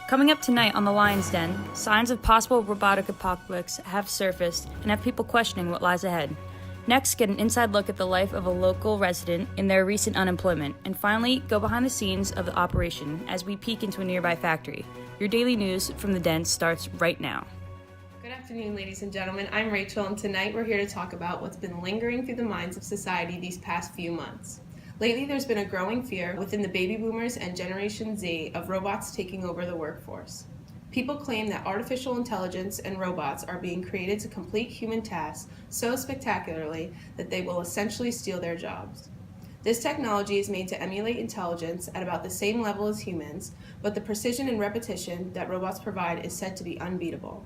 Coming up tonight on The Lion's Den, signs of possible robotic apocalypse have surfaced and have people questioning what lies ahead. Next, get an inside look at the life of a local resident in their recent unemployment. And finally, go behind the scenes of the operation as we peek into a nearby factory. Your daily news from the Den starts right now. Good afternoon, ladies and gentlemen. I'm Rachel, and tonight we're here to talk about what's been lingering through the minds of society these past few months. Lately, there's been a growing fear within the baby boomers and Generation Z of robots taking over the workforce. People claim that artificial intelligence and robots are being created to complete human tasks so spectacularly that they will essentially steal their jobs. This technology is made to emulate intelligence at about the same level as humans, but the precision and repetition that robots provide is said to be unbeatable.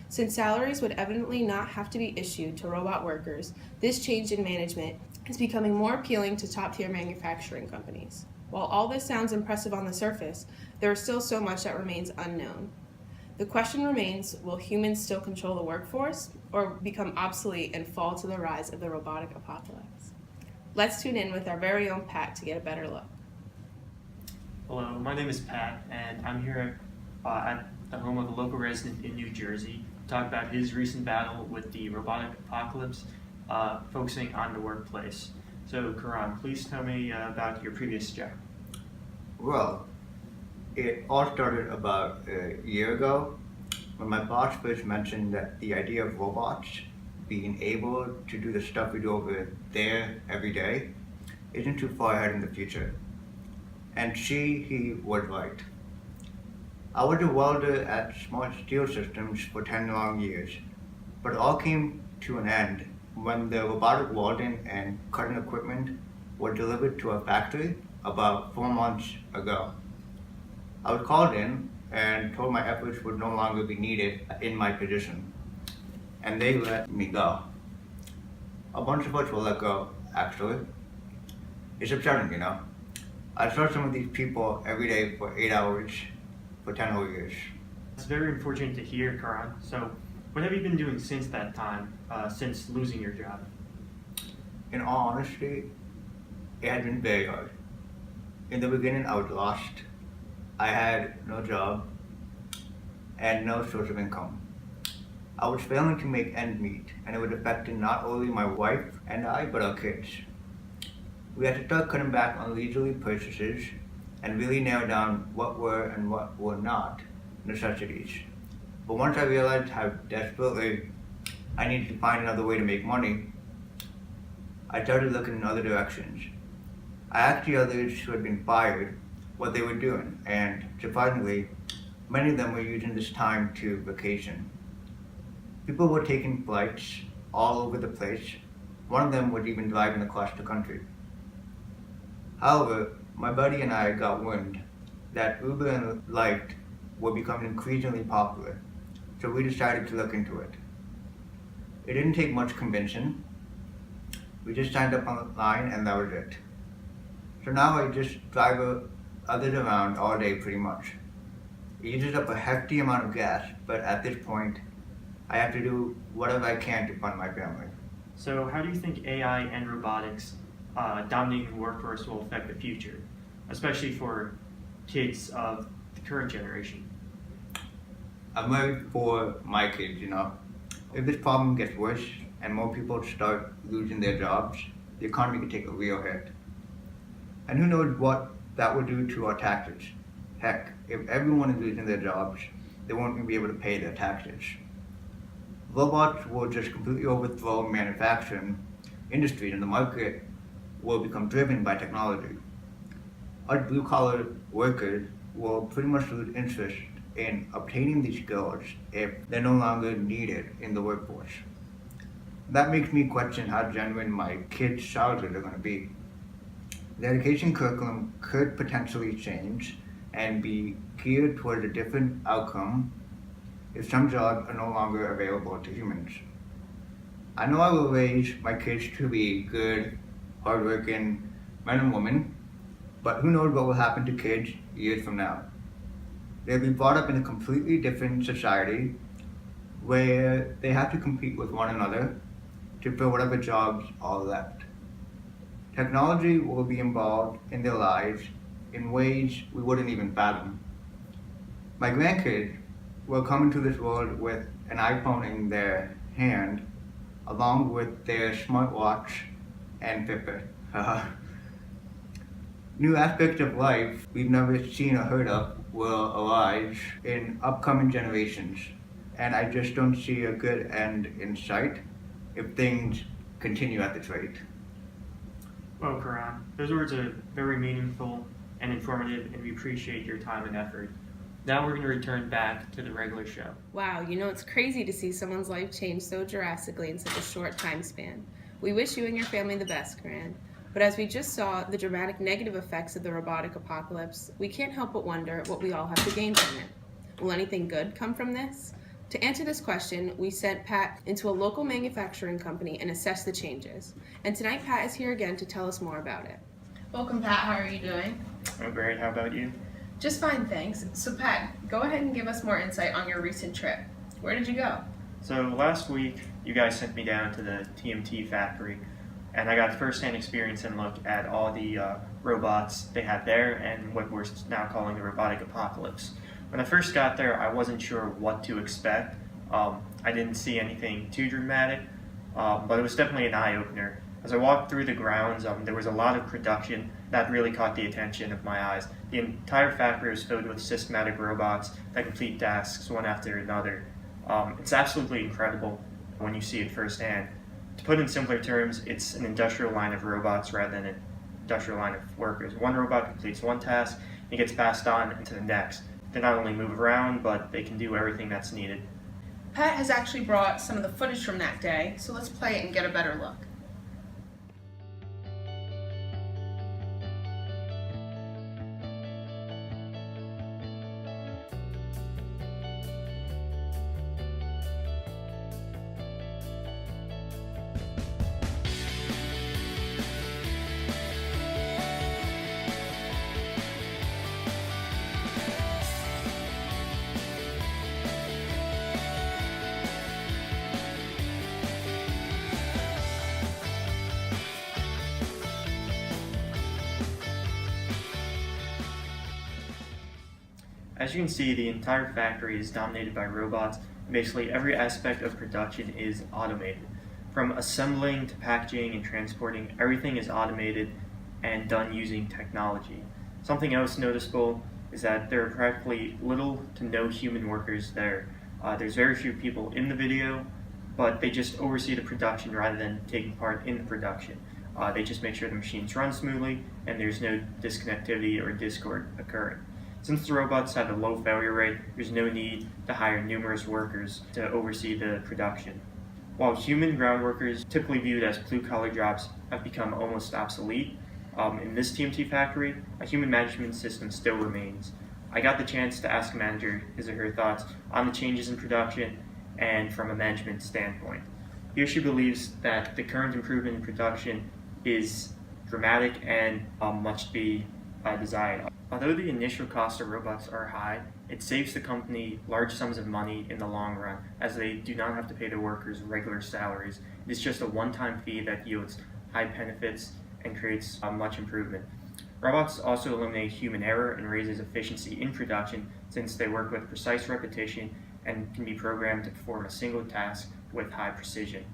Since salaries would evidently not have to be issued to robot workers, this change in management is becoming more appealing to top-tier manufacturing companies. While all this sounds impressive on the surface, there is still so much that remains unknown. The question remains, will humans still control the workforce or become obsolete and fall to the rise of the robotic apocalypse? Let's tune in with our very own Pat to get a better look. Hello, my name is Pat, and I'm here at the home of a local resident in New Jersey to talk about his recent battle with the robotic apocalypse, focusing on the workplace. So, Curran, please tell me about your previous job. Well, it all started about a year ago when my boss first mentioned that the idea of robots being able to do the stuff we do over there every day isn't too far ahead in the future. And he was right. I was a welder at Smart Steel Systems for 10 long years, but it all came to an end when the robotic welding and cutting equipment were delivered to a factory about 4 months ago. I was called in and told my efforts would no longer be needed in my position, and they let me go. A bunch of us were let go, actually. It's upsetting, you know. I saw some of these people every day for 8 hours for 10 whole years. It's very unfortunate to hear, Curran. So, what have you been doing since that time, since losing your job? In all honesty, it had been very hard. In the beginning, I was lost. I had no job and no source of income. I was failing to make ends meet, and it was affecting not only my wife and I, but our kids. We had to start cutting back on leisurely purchases and really narrow down what were and what were not necessities. But once I realized how desperately I needed to find another way to make money, I started looking in other directions. I asked the others who had been fired what they were doing, and surprisingly, many of them were using this time to vacation. People were taking flights all over the place. One of them was even driving across the country. However, my buddy and I got wind that Uber and Lyft were becoming increasingly popular, so we decided to look into it. It didn't take much convincing. We just signed up online and that was it. So now I just drive others around all day pretty much. It uses up a hefty amount of gas, but at this point, I have to do whatever I can to fund my family. So, how do you think AI and robotics dominating the workforce will affect the future, especially for kids of the current generation? I'm worried for my kids, you know. If this problem gets worse and more people start losing their jobs, the economy could take a real hit. And who knows what that would do to our taxes. Heck, if everyone is losing their jobs, they won't even be able to pay their taxes. Robots will just completely overthrow manufacturing industries, and the market will become driven by technology. Our blue-collar workers will pretty much lose interest in obtaining these skills if they're no longer needed in the workforce. That makes me question how genuine my kids' childhood are going to be. The education curriculum could potentially change and be geared toward a different outcome if some jobs are no longer available to humans. I know I will raise my kids to be good, hardworking men and women, but who knows what will happen to kids years from now. They'll be brought up in a completely different society where they have to compete with one another to fill whatever jobs are left. Technology will be involved in their lives in ways we wouldn't even fathom. My grandkids will come into this world with an iPhone in their hand, along with their smartwatch and Fitbit. New aspects of life we've never seen or heard of will arise in upcoming generations, and I just don't see a good end in sight if things continue at this rate. Well, Curran, those words are very meaningful and informative, and we appreciate your time and effort. Now we're going to return back to the regular show. Wow, it's crazy to see someone's life change so drastically in such a short time span. We wish you and your family the best, Curran. But as we just saw the dramatic negative effects of the robotic apocalypse, we can't help but wonder what we all have to gain from it. Will anything good come from this? To answer this question, we sent Pat into a local manufacturing company and assessed the changes. And tonight Pat is here again to tell us more about it. Welcome, Pat. How are you doing? I'm great. How about you? Just fine, thanks. So, Pat, go ahead and give us more insight on your recent trip. Where did you go? So last week, you guys sent me down to the TMT factory, and I got first-hand experience and look at all the robots they had there and what we're now calling the robotic apocalypse. When I first got there, I wasn't sure what to expect. I didn't see anything too dramatic, but it was definitely an eye-opener. As I walked through the grounds, there was a lot of production that really caught the attention of my eyes. The entire factory was filled with systematic robots that complete tasks one after another. It's absolutely incredible when you see it firsthand. To put in simpler terms, it's an industrial line of robots rather than an industrial line of workers. One robot completes one task and gets passed on into the next. They not only move around, but they can do everything that's needed. Pat has actually brought some of the footage from that day, so let's play it and get a better look. As you can see, the entire factory is dominated by robots. Basically, every aspect of production is automated. From assembling to packaging and transporting, everything is automated and done using technology. Something else noticeable is that there are practically little to no human workers there. There's very few people in the video, but they just oversee the production rather than taking part in the production. They just make sure the machines run smoothly and there's no disconnectivity or discord occurring. Since the robots have a low failure rate, there's no need to hire numerous workers to oversee the production. While human ground workers, typically viewed as blue-collar jobs, have become almost obsolete, in this TMT factory, a human management system still remains. I got the chance to ask a manager his or her thoughts on the changes in production and from a management standpoint. He or she believes that the current improvement in production is dramatic and much to be desired. Although the initial cost of robots are high, it saves the company large sums of money in the long run, as they do not have to pay their workers regular salaries. It is just a one-time fee that yields high benefits and creates much improvement. Robots also eliminate human error and raises efficiency in production, since they work with precise repetition and can be programmed to perform a single task with high precision.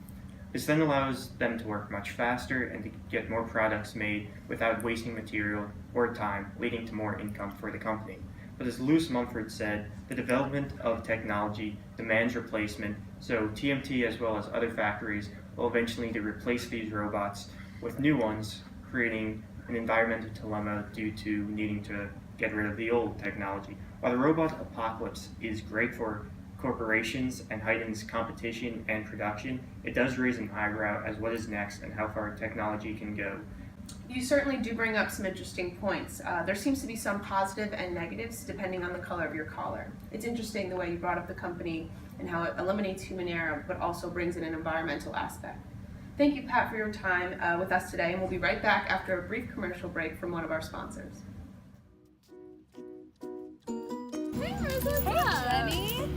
This then allows them to work much faster and to get more products made without wasting material or time, leading to more income for the company. But as Lewis Mumford said, the development of technology demands replacement, so TMT as well as other factories will eventually need to replace these robots with new ones, creating an environmental dilemma due to needing to get rid of the old technology. While the robot apocalypse is great for corporations and heightens competition and production, it does raise an eyebrow as what is next and how far technology can go. You certainly do bring up some interesting points. There seems to be some positive and negatives depending on the color of your collar. It's interesting the way you brought up the company and how it eliminates human error but also brings in an environmental aspect. Thank you, Pat, for your time with us today, and we'll be right back after a brief commercial break from one of our sponsors. Hey, Marissa. Hey, Jenny.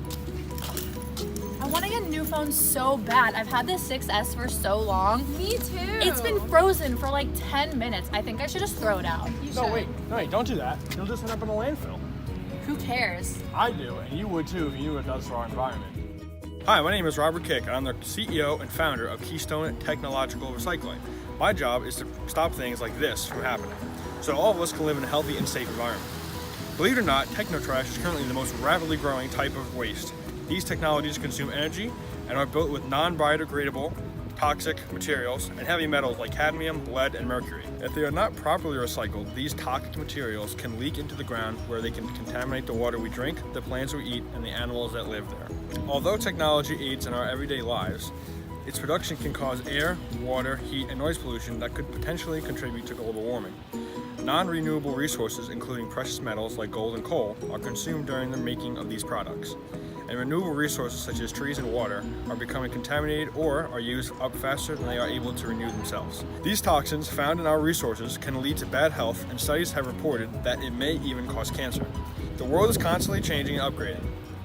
I want to get a new phone so bad. I've had this 6S for so long. Me too. It's been frozen for like 10 minutes. I think I should just throw it out. You No, should. wait, don't do that. You'll just end up in a landfill. Who cares? I do, and you would too if you knew what it does for our environment. Hi, my name is Robert Kick, and I'm the CEO and founder of Keystone Technological Recycling. My job is to stop things like this from happening, so all of us can live in a healthy and safe environment. Believe it or not, technotrash is currently the most rapidly growing type of waste. These technologies consume energy and are built with non-biodegradable, toxic materials and heavy metals like cadmium, lead, and mercury. If they are not properly recycled, these toxic materials can leak into the ground where they can contaminate the water we drink, the plants we eat, and the animals that live there. Although technology aids in our everyday lives, its production can cause air, water, heat, and noise pollution that could potentially contribute to global warming. Non-renewable resources, including precious metals like gold and coal, are consumed during the making of these products. And renewable resources such as trees and water are becoming contaminated or are used up faster than they are able to renew themselves. These toxins found in our resources can lead to bad health, and studies have reported that it may even cause cancer. The world is constantly changing and upgrading.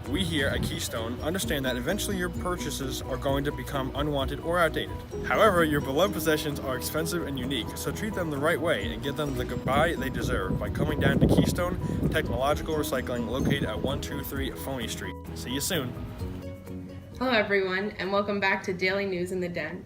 We here at Keystone understand that eventually your purchases are going to become unwanted or outdated. However, your beloved possessions are expensive and unique, so treat them the right way and get them the goodbye they deserve by coming down to Keystone Technological Recycling, located at 123 Phoney Street. See you soon. Hello everyone, and welcome back to Daily News in the Den.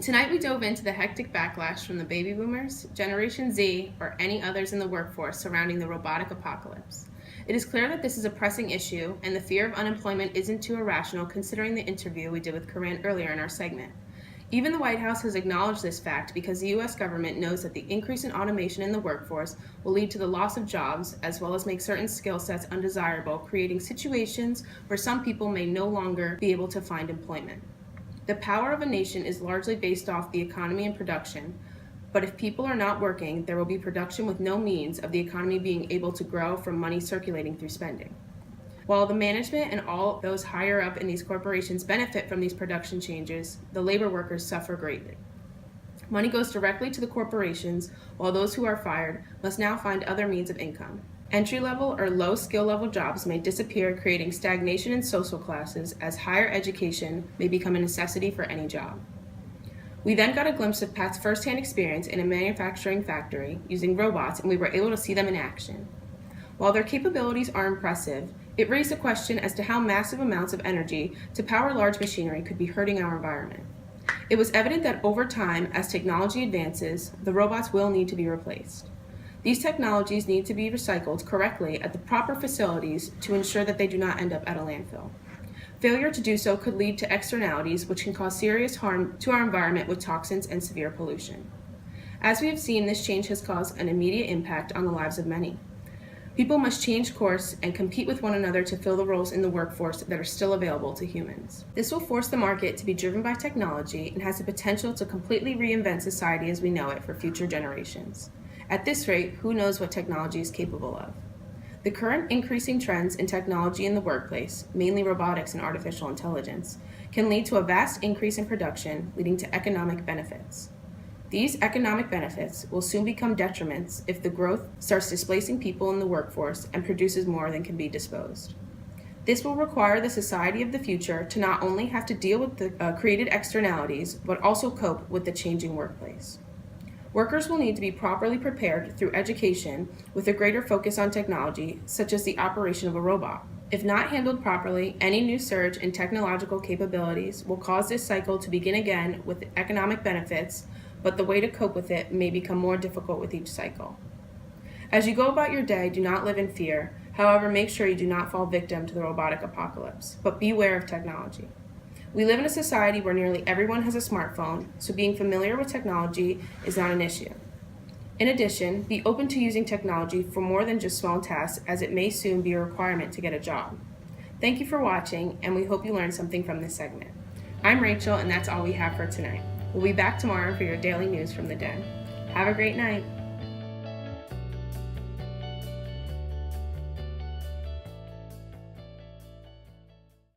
Tonight we dove into the hectic backlash from the baby boomers, Generation Z, or any others in the workforce surrounding the robotic apocalypse. It is clear that this is a pressing issue, and the fear of unemployment isn't too irrational considering the interview we did with Curran earlier in our segment. Even the White House has acknowledged this fact because the U.S. government knows that the increase in automation in the workforce will lead to the loss of jobs, as well as make certain skill sets undesirable, creating situations where some people may no longer be able to find employment. The power of a nation is largely based off the economy and production, but if people are not working, there will be production with no means of the economy being able to grow from money circulating through spending. While the management and all those higher up in these corporations benefit from these production changes, the labor workers suffer greatly. Money goes directly to the corporations, while those who are fired must now find other means of income. Entry-level or low skill-level jobs may disappear, creating stagnation in social classes as higher education may become a necessity for any job. We then got a glimpse of Pat's first-hand experience in a manufacturing factory using robots, and we were able to see them in action. While their capabilities are impressive, it raised a question as to how massive amounts of energy to power large machinery could be hurting our environment. It was evident that over time, as technology advances, the robots will need to be replaced. These technologies need to be recycled correctly at the proper facilities to ensure that they do not end up at a landfill. Failure to do so could lead to externalities which can cause serious harm to our environment with toxins and severe pollution. As we have seen, this change has caused an immediate impact on the lives of many. People must change course and compete with one another to fill the roles in the workforce that are still available to humans. This will force the market to be driven by technology and has the potential to completely reinvent society as we know it for future generations. At this rate, who knows what technology is capable of? The current increasing trends in technology in the workplace, mainly robotics and artificial intelligence, can lead to a vast increase in production, leading to economic benefits. These economic benefits will soon become detriments if the growth starts displacing people in the workforce and produces more than can be disposed. This will require the society of the future to not only have to deal with the created externalities, but also cope with the changing workplace. Workers will need to be properly prepared through education with a greater focus on technology, such as the operation of a robot. If not handled properly, any new surge in technological capabilities will cause this cycle to begin again with economic benefits, but the way to cope with it may become more difficult with each cycle. As you go about your day, do not live in fear. However, make sure you do not fall victim to the robotic apocalypse, but beware of technology. We live in a society where nearly everyone has a smartphone, so being familiar with technology is not an issue. In addition, be open to using technology for more than just small tasks, as it may soon be a requirement to get a job. Thank you for watching, and we hope you learned something from this segment. I'm Rachel, and that's all we have for tonight. We'll be back tomorrow for your daily news from the Den. Have a great night.